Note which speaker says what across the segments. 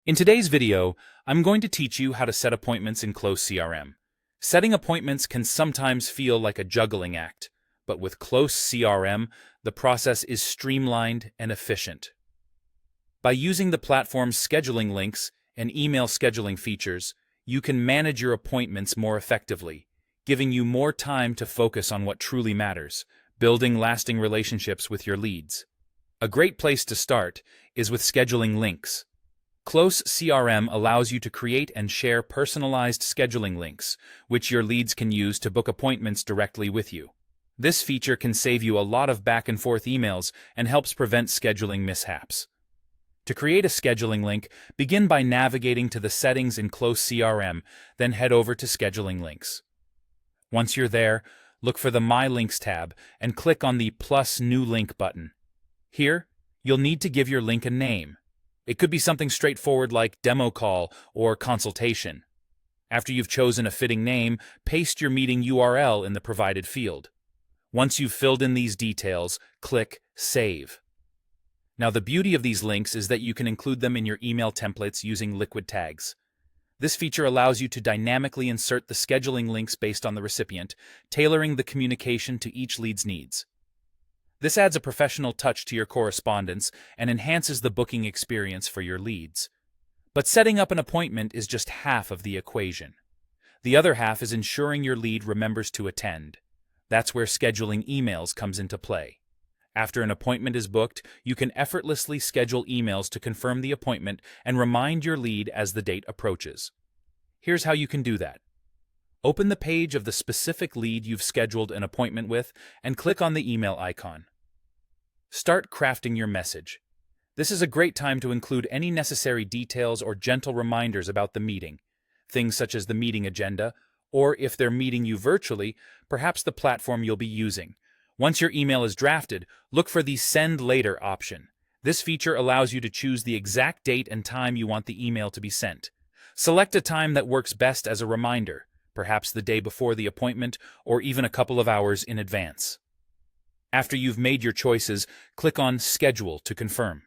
Speaker 1: In today's video, I'm going to teach you how to set appointments in Close CRM. Setting appointments can sometimes feel like a juggling act, but with Close CRM, the process is streamlined and efficient. By using the platform's scheduling links and email scheduling features, you can manage your appointments more effectively, giving you more time to focus on what truly matters, building lasting relationships with your leads. A great place to start is with scheduling links. Close CRM allows you to create and share personalized scheduling links, which your leads can use to book appointments directly with you. This feature can save you a lot of back-and-forth emails and helps prevent scheduling mishaps. To create a scheduling link, begin by navigating to the settings in Close CRM, then head over to Scheduling Links. Once you're there, look for the My Links tab and click on the Plus New Link button. Here, you'll need to give your link a name. It could be something straightforward like demo call or consultation. After you've chosen a fitting name, paste your meeting URL in the provided field. Once you've filled in these details, click Save. Now, the beauty of these links is that you can include them in your email templates using liquid tags. This feature allows you to dynamically insert the scheduling links based on the recipient, tailoring the communication to each lead's needs. This adds a professional touch to your correspondence and enhances the booking experience for your leads. But setting up an appointment is just half of the equation. The other half is ensuring your lead remembers to attend. That's where scheduling emails comes into play. After an appointment is booked, you can effortlessly schedule emails to confirm the appointment and remind your lead as the date approaches. Here's how you can do that. Open the page of the specific lead you've scheduled an appointment with and click on the email icon. Start crafting your message. This is a great time to include any necessary details or gentle reminders about the meeting, things such as the meeting agenda, or if they're meeting you virtually, perhaps the platform you'll be using. Once your email is drafted, look for the Send Later option. This feature allows you to choose the exact date and time you want the email to be sent. Select a time that works best as a reminder, perhaps the day before the appointment or even a couple of hours in advance. After you've made your choices, click on Schedule to confirm.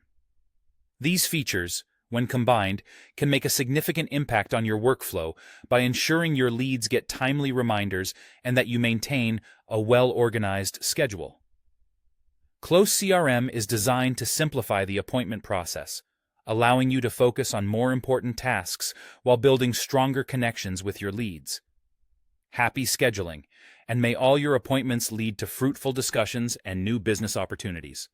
Speaker 1: These features, when combined, can make a significant impact on your workflow by ensuring your leads get timely reminders and that you maintain a well-organized schedule. Close CRM is designed to simplify the appointment process, allowing you to focus on more important tasks while building stronger connections with your leads. Happy scheduling, and may all your appointments lead to fruitful discussions and new business opportunities.